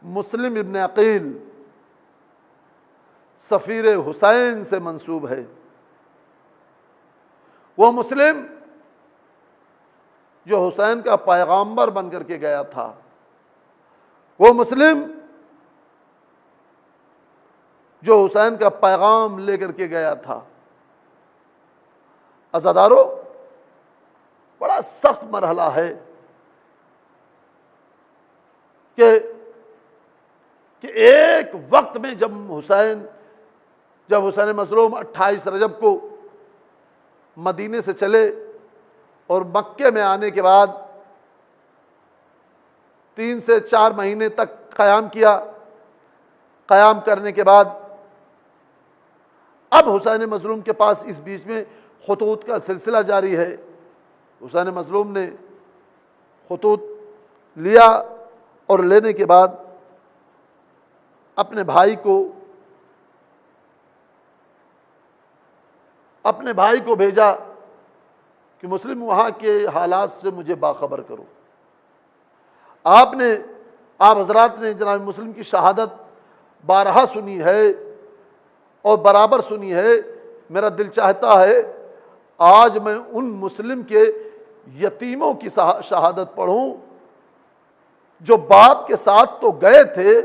[SPEAKER 1] مسلم ابن عقیل سفیر حسین سے منسوب ہے۔ وہ مسلم جو حسین کا پیغامبر بن کر کے گیا تھا، وہ مسلم جو حسین کا پیغام لے کر کے گیا تھا۔ عزادارو، بڑا سخت مرحلہ ہے کہ ایک وقت میں جب حسین مظلوم 28 رجب کو مدینے سے چلے اور مکے میں آنے کے بعد 3 سے 4 مہینے تک قیام کیا، قیام کرنے کے بعد اب حسین مظلوم کے پاس اس بیچ میں خطوط کا سلسلہ جاری ہے۔ حسین مظلوم نے خطوط لیا اور لینے کے بعد اپنے بھائی کو بھیجا کہ مسلم وہاں کے حالات سے مجھے باخبر کرو۔ آپ حضرات نے جناب مسلم کی شہادت بارہا سنی ہے اور برابر سنی ہے۔ میرا دل چاہتا ہے آج میں ان مسلم کے یتیموں کی شہادت پڑھوں جو باپ کے ساتھ تو گئے تھے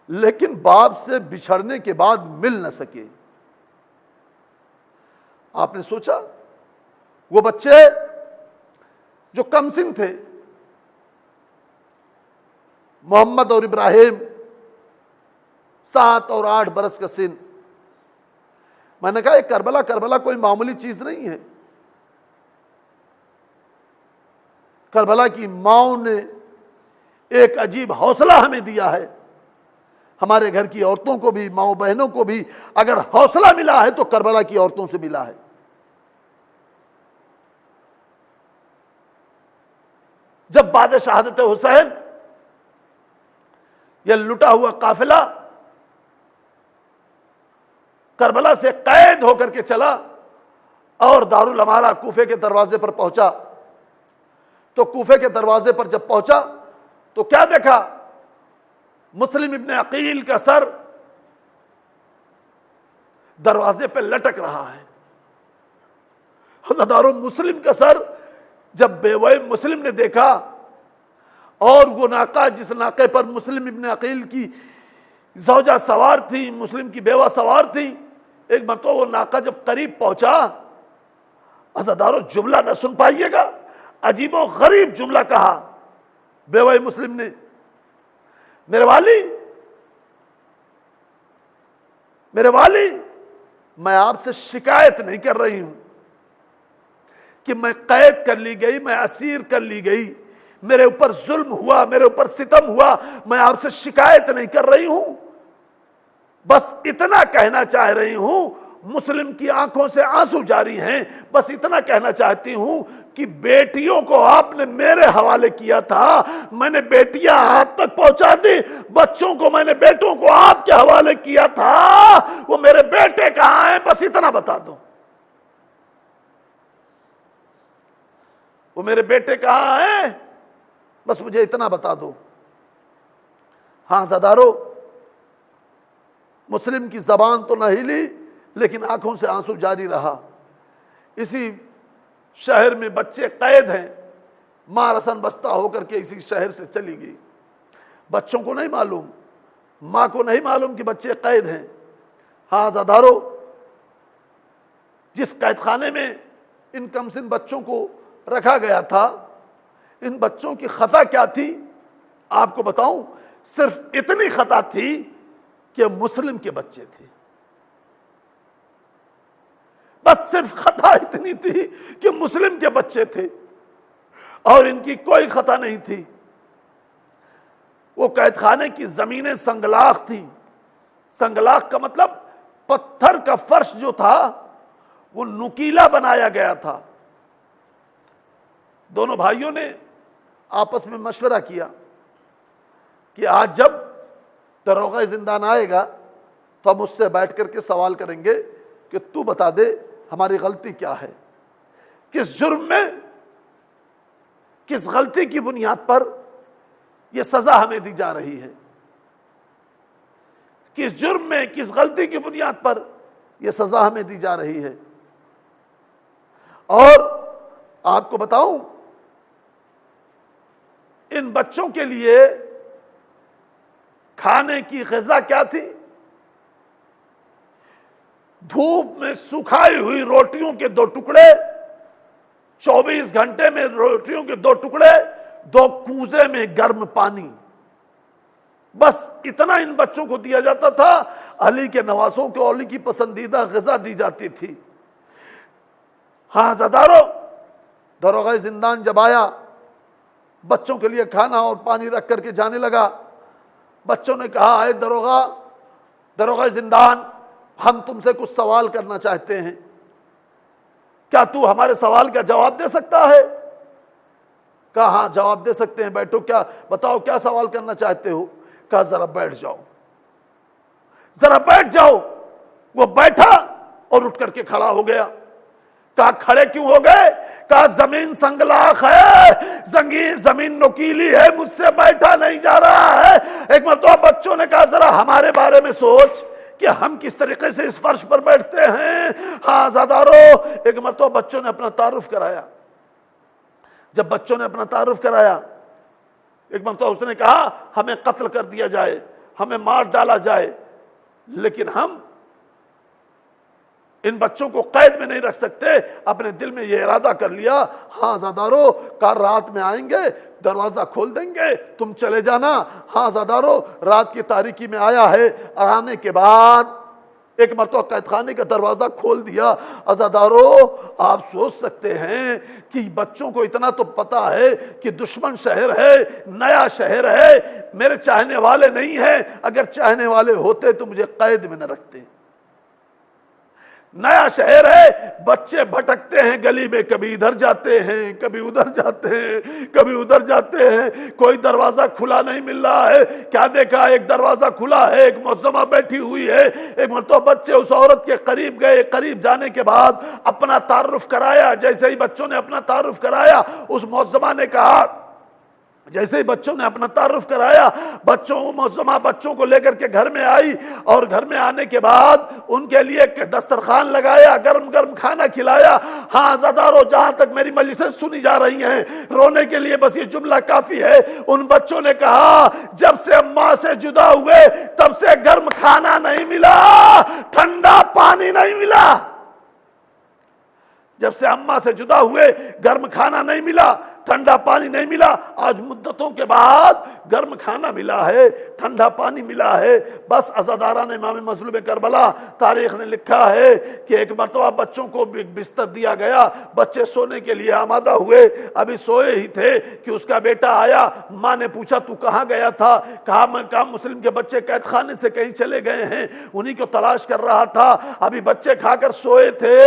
[SPEAKER 1] لیکن باپ سے بچھڑنے کے بعد مل نہ سکے۔ آپ نے سوچا وہ بچے جو کم سن تھے، محمد اور ابراہیم 7 اور 8 برس کا سن، میں نے کہا کربلا کوئی معمولی چیز نہیں ہے۔ کربلا کی ماؤں نے ایک عجیب حوصلہ ہمیں دیا ہے۔ ہمارے گھر کی عورتوں کو بھی، ماؤں بہنوں کو بھی اگر حوصلہ ملا ہے تو کربلا کی عورتوں سے ملا ہے۔ جب بعد شہادت حسین یہ لٹا ہوا قافلہ کربلا سے قید ہو کر کے چلا اور دارالامارہ کوفے کے دروازے پر پہنچا، تو کوفے کے دروازے پر جب پہنچا تو کیا دیکھا؟ مسلم ابن عقیل کا سر دروازے پہ لٹک رہا ہے۔ حضرت مسلم کا سر جب بیوہ مسلم نے دیکھا، اور وہ ناقہ جس ناقے پر مسلم ابن عقیل کی زوجہ سوار تھی، مسلم کی بیوہ سوار تھی، ایک مرتبہ وہ ناقہ جب قریب پہنچا، عزادارو جملہ نہ سن پائیے گا، عجیب و غریب جملہ کہا بیوہ مسلم نے، میرے والی میں آپ سے شکایت نہیں کر رہی ہوں کہ میں قید کر لی گئی، میں اسیر کر لی گئی، میرے اوپر ظلم ہوا، میرے اوپر ستم ہوا، میں آپ سے شکایت نہیں کر رہی ہوں، بس اتنا کہنا چاہ رہی ہوں، مسلم کی آنکھوں سے آنسو جاری ہیں، بس اتنا کہنا چاہتی ہوں کہ بیٹیوں کو آپ نے میرے حوالے کیا تھا، میں نے بیٹیاں آپ تک پہنچا دی، بچوں کو میں نے بیٹوں کو آپ کے حوالے کیا تھا، وہ میرے بیٹے کہاں ہیں، بس اتنا بتا دو، وہ میرے بیٹے کہاں ہیں، بس مجھے اتنا بتا دو۔ ہاں زدارو، مسلم کی زبان تو نہ ہلی لیکن آنکھوں سے آنسو جاری رہا۔ اسی شہر میں بچے قید ہیں، ماں رسن بستہ ہو کر کے اسی شہر سے چلی گئی، بچوں کو نہیں معلوم، ماں کو نہیں معلوم کہ بچے قید ہیں۔ ہاں زدارو،
[SPEAKER 2] جس قید خانے میں ان کمسن بچوں کو رکھا گیا تھا، ان بچوں کی خطا کیا تھی آپ کو بتاؤں؟ صرف اتنی خطا تھی کہ مسلم کے بچے تھے، بس صرف خطا اتنی تھی کہ مسلم کے بچے تھے، اور ان کی کوئی خطا نہیں تھی۔ وہ قید خانے کی زمینیں سنگلاخ تھی۔ سنگلاخ کا مطلب پتھر کا فرش جو تھا وہ نکیلا بنایا گیا تھا۔ دونوں بھائیوں نے آپس میں مشورہ کیا کہ آج جب داروغہ زندان آئے گا تو ہم اس سے بیٹھ کر کے سوال کریں گے کہ تو بتا دے ہماری غلطی کیا ہے، کس جرم میں، کس غلطی کی بنیاد پر یہ سزا ہمیں دی جا رہی ہے، کس جرم میں، کس غلطی کی بنیاد پر یہ سزا ہمیں دی جا رہی ہے۔ اور آپ کو بتاؤں، ان بچوں کے لیے کھانے کی غذا کیا تھی؟ دھوپ میں سکھائی ہوئی روٹیوں کے 2 ٹکڑے، 24 گھنٹے میں روٹیوں کے 2 ٹکڑے، 2 کوزے میں گرم پانی، بس اتنا ان بچوں کو دیا جاتا تھا۔ علی کے نواسوں کو علی کی پسندیدہ غذا دی جاتی تھی۔ ہاں عزادارو، داروغہ زندان جب آیا، بچوں کے لیے کھانا اور پانی رکھ کر کے جانے لگا، بچوں نے کہا اے داروغہ زندان، ہم تم سے کچھ سوال کرنا چاہتے ہیں، کیا تو ہمارے سوال کا جواب دے سکتا ہے؟ کہا ہاں جواب دے سکتے ہیں، بیٹھو، کیا بتاؤ کیا سوال کرنا چاہتے ہو؟ کہا ذرا بیٹھ جاؤ، ذرا بیٹھ جاؤ۔ وہ بیٹھا اور اٹھ کر کے کھڑا ہو گیا۔ کہا کھڑے کیوں ہو گئے؟ کہا زمین سنگلاخ ہے، زمین نکیلی ہے، مجھ سے بیٹھا نہیں جا رہا ہے۔ ایک مرتبہ بچوں نے کہا ذرا ہمارے بارے میں سوچ کہ ہم کس طریقے سے اس فرش پر بیٹھتے ہیں۔ ہاں عزادارو، ایک مرتبہ بچوں نے اپنا تعارف کرایا۔ جب بچوں نے اپنا تعارف کرایا، ایک مرتبہ اس نے کہا ہمیں قتل کر دیا جائے، ہمیں مار ڈالا جائے، لیکن ہم ان بچوں کو قید میں نہیں رکھ سکتے۔ اپنے دل میں یہ ارادہ کر لیا، ہاں عزادارو، کار رات میں آئیں گے، دروازہ کھول دیں گے، تم چلے جانا۔ ہاں عزادارو، رات کی تاریکی میں آیا ہے، آنے کے بعد ایک مرتبہ قید خانے کا دروازہ کھول دیا۔ عزادارو، آپ سوچ سکتے ہیں کہ بچوں کو اتنا تو پتا ہے کہ دشمن شہر ہے، نیا شہر ہے، میرے چاہنے والے نہیں ہیں، اگر چاہنے والے ہوتے تو مجھے قید میں نہ رکھتے۔ نیا شہر ہے، بچے بھٹکتے ہیں گلی میں، کبھی ادھر جاتے ہیں، کبھی ادھر جاتے ہیں، کبھی ادھر جاتے ہیں، کوئی دروازہ کھلا نہیں مل رہا ہے۔ کیا دیکھا؟ ایک دروازہ کھلا ہے، ایک معصمہ بیٹھی ہوئی ہے۔ ایک مرتبہ بچے اس عورت کے قریب گئے، قریب جانے کے بعد اپنا تعارف کرایا۔ جیسے ہی بچوں نے اپنا تعارف کرایا، اس معصمہ نے کہا، جیسے ہی بچوں نے اپنا تعارف کرایا، معصمہ بچوں کو لے کر کے گھر میں آئی، اور گھر میں آنے کے بعد ان کے لیے دسترخوان لگایا، گرم گرم کھانا کھلایا۔ ہاں عزادارو، جہاں تک میری مجلسیں سنی جا رہی ہیں، رونے کے لیے بس یہ جملہ کافی ہے۔ ان بچوں نے کہا جب سے اماں سے جدا ہوئے تب سے گرم کھانا نہیں ملا، ٹھنڈا پانی نہیں ملا۔ جب سے اماں سے جدا ہوئے گرم کھانا نہیں ملا، ٹھنڈا پانی نہیں ملا، آج مدتوں کے بعد گرم کھانا ملا ہے، ٹھنڈا پانی ملا ہے۔ بس عزاداران امام مظلوم کربلا، تاریخ نے لکھا ہے کہ ایک مرتبہ بچوں کو بستر دیا گیا، بچے سونے کے لیے آمادہ ہوئے، ابھی سوئے ہی تھے کہ اس کا بیٹا آیا۔ ماں نے پوچھا تو کہاں گیا تھا؟ کہا میں مسلم کے بچے قید خانے سے کہیں چلے گئے ہیں، انہی کو تلاش کر رہا تھا۔ ابھی بچے کھا کر سوئے تھے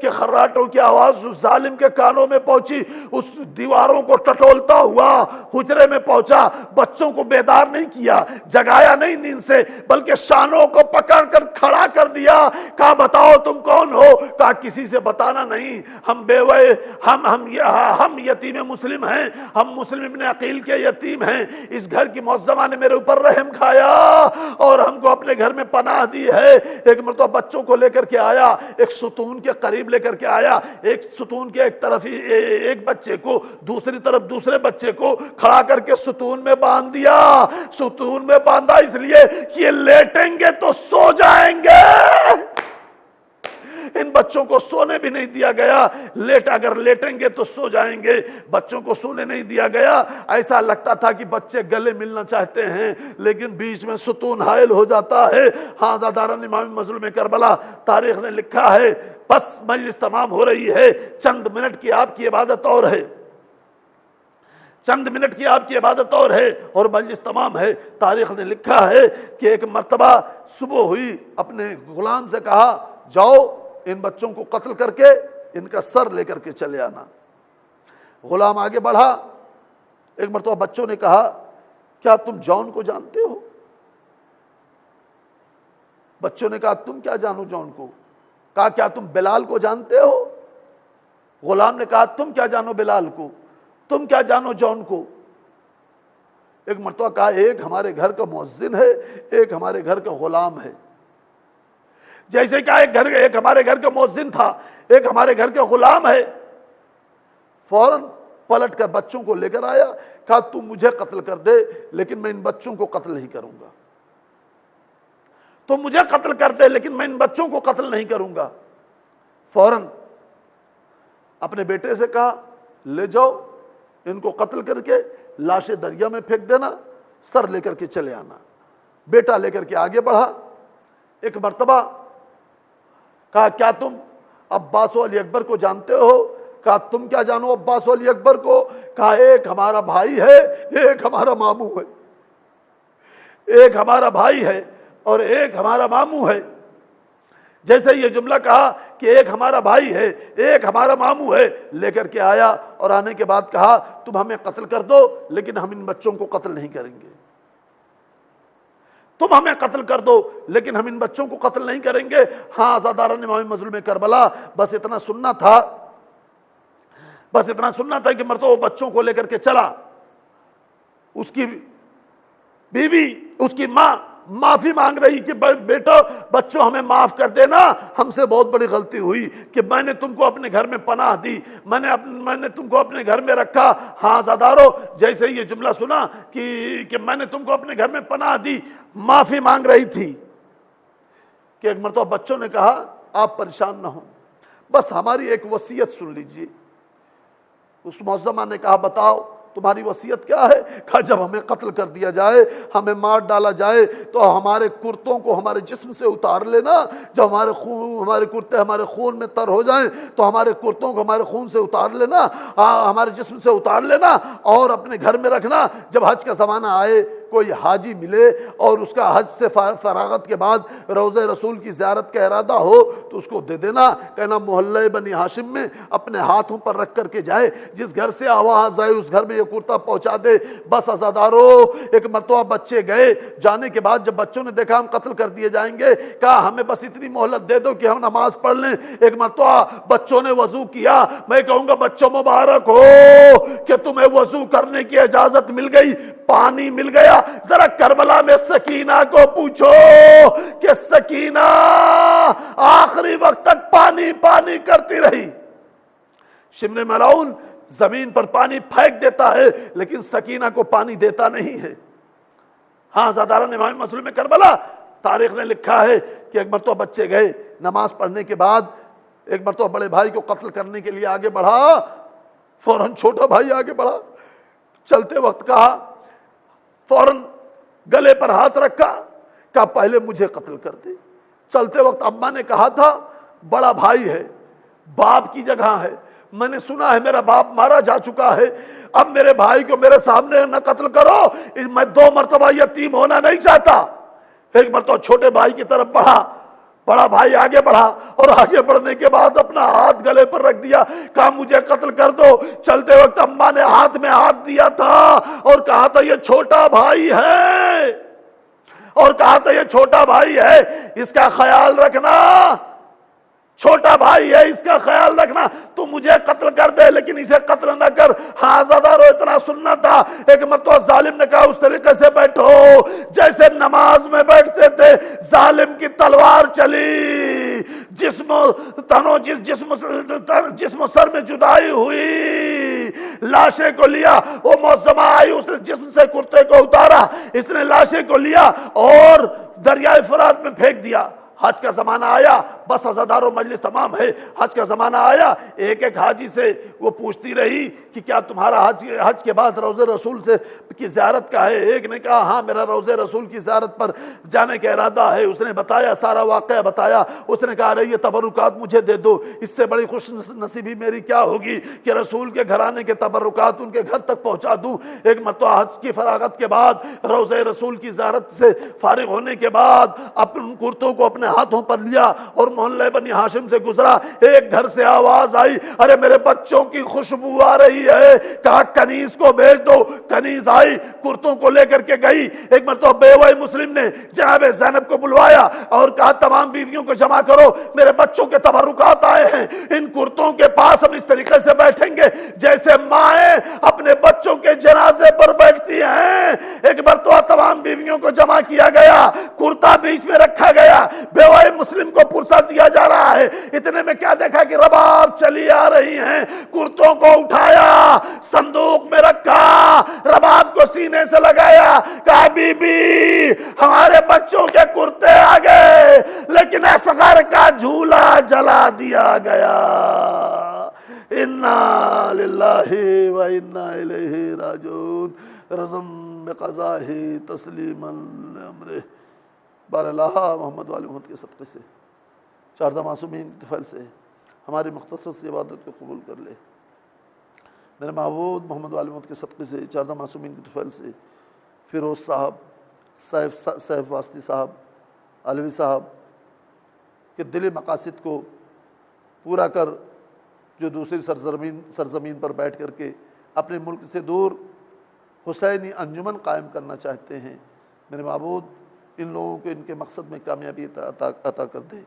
[SPEAKER 2] کہ خراٹوں کی آواز اس ظالم کے کانوں میں پہنچی، اس دیواروں کو ٹٹولتا ہوا حجرے میں پہنچا۔ بچوں کو بیدار نہیں کیا، جگایا نہیں نیند سے، بلکہ شانوں کو پکڑ کر کھڑا کر دیا۔ کہا بتاؤ تم کون ہو؟ کہا کسی سے بتانا نہیں، ہم بیوے، ہم یتیم مسلم ہیں، ہم مسلم ابن عقیل کے یتیم ہیں۔ اس گھر کی معظمہ نے میرے اوپر رحم کھایا اور ہم کو اپنے گھر میں پناہ دی ہے۔ ایک مرتبہ بچوں کو لے کر کے آیا، ایک ستون کے قریب لے کر کے آیا، ایک ستون کے ایک طرف ایک بچے کو، دوسری طرف دوسرے بچے کو کھڑا کر کے ستون میں باندھ دیا۔ ستون میں باندھا اس لیے کہ یہ لیٹیں گے تو سو جائیں گے، ان بچوں کو سونے بھی نہیں دیا گیا، اگر لیٹیں گے تو سو جائیں گے، بچوں کو سونے نہیں دیا گیا۔ ایسا لگتا تھا کہ بچے گلے ملنا چاہتے ہیں لیکن بیچ میں ستون حائل ہو جاتا ہے۔ ہاں زاداران امام مظلوم کربلا، تاریخ نے لکھا ہے بس مجلس تمام ہو رہی ہے، چند منٹ کی آپ کی عبادت اور ہے، چند منٹ کی آپ کی عبادت اور ہے اور مجلس تمام ہے۔ تاریخ نے لکھا ہے کہ ایک مرتبہ صبح ہوئی، اپنے غلام سے کہا جاؤ ان بچوں کو قتل کر کے ان کا سر لے کر کے چلے آنا۔ غلام آگے بڑھا، ایک مرتبہ بچوں نے کہا کیا تم جون کو جانتے ہو؟ بچوں نے کہا تم کیا جانو جون کو؟ کہا کیا تم بلال کو جانتے ہو؟ غلام نے کہا تم کیا جانو بلال کو؟ تم کیا جانو جون کو؟ ایک مرتبہ کہا ایک ہمارے گھر کا مؤذن ہے، ایک ہمارے گھر کا غلام ہے۔ جیسے کہ ایک ہمارے گھر کا مؤذن تھا، ایک ہمارے گھر کا غلام ہے، فوراً پلٹ کر بچوں کو لے کر آیا، کہا تم مجھے قتل کر دے لیکن میں ان بچوں کو قتل نہیں کروں گا، تم مجھے قتل کر دے لیکن میں ان بچوں کو قتل نہیں کروں گا۔ فوراً اپنے بیٹے سے کہا لے جاؤ ان کو قتل کر کے لاشیں دریا میں پھینک دینا، سر لے کر کے چلے آنا۔ بیٹا لے کر کے آگے بڑھا، ایک مرتبہ کہا کیا تم عباس و علی اکبر کو جانتے ہو؟ کہا تم کیا جانو عباس و علی اکبر کو؟ کہا ایک ہمارا بھائی ہے، ایک ہمارا ماموں ہے، ایک ہمارا بھائی ہے اور ایک ہمارا ماموں ہے۔ جیسے یہ جملہ کہا کہ ایک ہمارا بھائی ہے، ایک ہمارا ماموں ہے، لے کر کے آیا اور آنے کے بعد کہا تم ہمیں قتل کر دو لیکن ہم ان بچوں کو قتل نہیں کریں گے، تم ہمیں قتل کر دو لیکن ہم ان بچوں کو قتل نہیں کریں گے۔ ہاں عزاداران امام مظلوم کربلا، بس اتنا سننا تھا، بس اتنا سننا تھا کہ مرتبہ بچوں کو لے کر کے چلا، اس کی بیوی، اس کی ماں معافی مانگ رہی کہ بیٹا بچوں ہمیں معاف کر دینا، ہم سے بہت بڑی غلطی ہوئی کہ میں نے تم کو اپنے گھر میں پناہ دی، میں نے تم کو اپنے گھر میں رکھا۔ ہاں زادارو، جیسے یہ جملہ سنا کہ میں نے تم کو اپنے گھر میں پناہ دی، معافی مانگ رہی تھی کہ ایک مرتبہ بچوں نے کہا آپ پریشان نہ ہوں، بس ہماری ایک وصیت سن لیجئے۔ اس معظمہ نے کہا بتاؤ تمہاری وصیت کیا ہے؟ کہا جب ہمیں قتل کر دیا جائے، ہمیں مار ڈالا جائے تو ہمارے کرتوں کو ہمارے جسم سے اتار لینا، جب ہمارے کرتے ہمارے خون میں تر ہو جائیں تو ہمارے کرتوں کو ہمارے خون سے اتار لینا، ہمارے جسم سے اتار لینا اور اپنے گھر میں رکھنا۔ جب حج کا زمانہ آئے، کوئی حاجی ملے اور اس کا حج سے فراغت کے بعد روضہ رسول کی زیارت کا ارادہ ہو تو اس کو دے دینا، کہنا محلہ بنی ہاشم میں اپنے ہاتھوں پر رکھ کر کے جائے، جس گھر سے آواز آئے اس گھر میں یہ کرتا پہنچا دے۔ بس عزادارو، ایک مرتبہ بچے گئے، جانے کے بعد جب بچوں نے دیکھا ہم قتل کر دیے جائیں گے، کہا ہمیں بس اتنی مہلت دے دو کہ ہم نماز پڑھ لیں۔ ایک مرتبہ بچوں نے وضو کیا، میں کہوں گا بچوں مبارک ہو کہ تمہیں وضو کرنے کی اجازت مل گئی، پانی مل گیا۔ ذرا کربلا میں سکینہ کو پوچھو کہ سکینہ آخری وقت تک پانی پانی کرتی رہی۔ شمر ملعون زمین پر پانی پھینک دیتا ہے لیکن سکینہ کو پانی دیتا نہیں ہے۔ ہاں زاداران امام مظلوم کربلا، تاریخ نے لکھا ہے کہ ایک مرتبہ بچے گئے، نماز پڑھنے کے بعد ایک مرتبہ بڑے بھائی کو قتل کرنے کے لیے آگے بڑھا، فوراً چھوٹا بھائی آگے بڑھا، چلتے وقت کہا، فوراً گلے پر ہاتھ رکھا، کہا پہلے مجھے قتل کر دے۔ چلتے وقت اماں نے کہا تھا بڑا بھائی ہے، باپ کی جگہ ہے، میں نے سنا ہے میرا باپ مارا جا چکا ہے، اب میرے بھائی کو میرے سامنے نہ قتل کرو، میں 2 مرتبہ یتیم ہونا نہیں چاہتا۔ ایک مرتبہ چھوٹے بھائی کی طرف بڑھا، بڑا بھائی آگے بڑھا اور آگے بڑھنے کے بعد اپنا ہاتھ گلے پر رکھ دیا، کہا مجھے قتل کر دو۔ چلتے وقت اماں نے ہاتھ میں ہاتھ دیا تھا اور کہا تھا یہ چھوٹا بھائی ہے، اور کہا تھا یہ چھوٹا بھائی ہے، اس کا خیال رکھنا، چھوٹا بھائی ہے، اس کا خیال رکھنا، تو مجھے قتل کر دے لیکن اسے قتل نہ کر۔ ہاں زادارو، اتنا سننا تھا۔ ایک مرتبہ ظالم نے کہا اس طریقے سے بیٹھو جیسے نماز میں بیٹھتے تھے۔ ظالم کی تلوار چلی، جسم و سر میں جدائی ہوئی، لاشے کو لیا، وہ معظمہ آئی، اس نے جسم سے کرتے کو اتارا، اس نے لاشے کو لیا اور دریائے فرات میں پھینک دیا۔ حج کا زمانہ آیا، بس عزادار و مجلس تمام ہے، حج کا زمانہ آیا، ایک ایک حاجی سے وہ پوچھتی رہی کہ کیا تمہارا حج کے بعد روضہ رسول سے کی زیارت کا ہے؟ ایک نے کہا ہاں میرا روضہ رسول کی زیارت پر جانے کا ارادہ ہے، اس نے بتایا، سارا واقعہ بتایا، اس نے کہا ارے یہ تبرکات مجھے دے دو، اس سے بڑی خوش نصیبی میری کیا ہوگی کہ رسول کے گھرانے کے تبرکات ان کے گھر تک پہنچا دوں۔ ایک مرتبہ حج کی فراغت کے بعد روضہ رسول کی زیارت سے فارغ ہونے کے بعد اپنے کرتوں کو اپنے ہاتھوں پر لیا اور محلے بنی ہاشم سے گزرا، ایک گھر سے آواز آئی ارے میرے بچوں کی خوشبو آ رہی ہے، کہا کنیز کو بھیج دو۔ کنیز آئی، کرتوں کو لے کر کے گئی۔ ایک مرتبہ بیوہ مسلم نے جناب زینب کو بلوایا اور کہا تمام بیویوں کو جمع کرو، میرے بچوں کے تبرکات آئے ہیں، ان کرتوں کے پاس ہم اس طریقے سے بیٹھیں گے جیسے مائیں اپنے بچوں کے جنازے پر بیٹھتی ہیں۔ ایک مرتبہ تمام بیویوں کو جمع کیا گیا، کرتا بیچ میں رکھا گیا، بیوہ مسلم کو پرسا دیا جا رہا ہے۔ اتنے میں کیا دیکھا کہ رباب چلی آ رہی ہیں، کرتوں کو اٹھایا، صندوق میں رکھا، رباب کو سینے سے لگایا، کہا بی بی ہمارے بچوں کے کرتے آ گئے لیکن اصغر کا جھولا جلا دیا گیا۔ انا للہ و انا الیہ راجعون، رضم بقضاہ تسلیما لامرہ۔ بار اللہ محمد و آل محمد کے صدقے سے، چاردہ معصومین کے فضل سے ہماری مختصر سی عبادت کو قبول کر لے۔ میرے معبود محمد و آل محمد کے صدقے سے، چاردہ معصومین کے فضل سے، فیروز صاحب، سیف واسطی صاحب، علوی صاحب کے دلی مقاصد کو پورا کر، جو دوسری سرزمین پر بیٹھ کر کے اپنے ملک سے دور حسینی انجمن قائم کرنا چاہتے ہیں، میرے معبود ان لوگوں کو ان کے مقصد میں کامیابی عطا کر دے،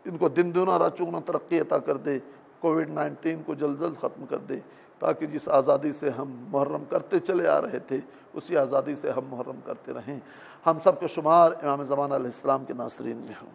[SPEAKER 2] ان کو دن دونا رات چگنا ترقی عطا کر دے، کووڈ-19 کو جلد ختم کر دے، تاکہ جس آزادی سے ہم محرم کرتے چلے آ رہے تھے اسی آزادی سے ہم محرم کرتے رہیں۔ ہم سب کو شمار امام زمان علیہ السلام کے ناصرین میں ہوں۔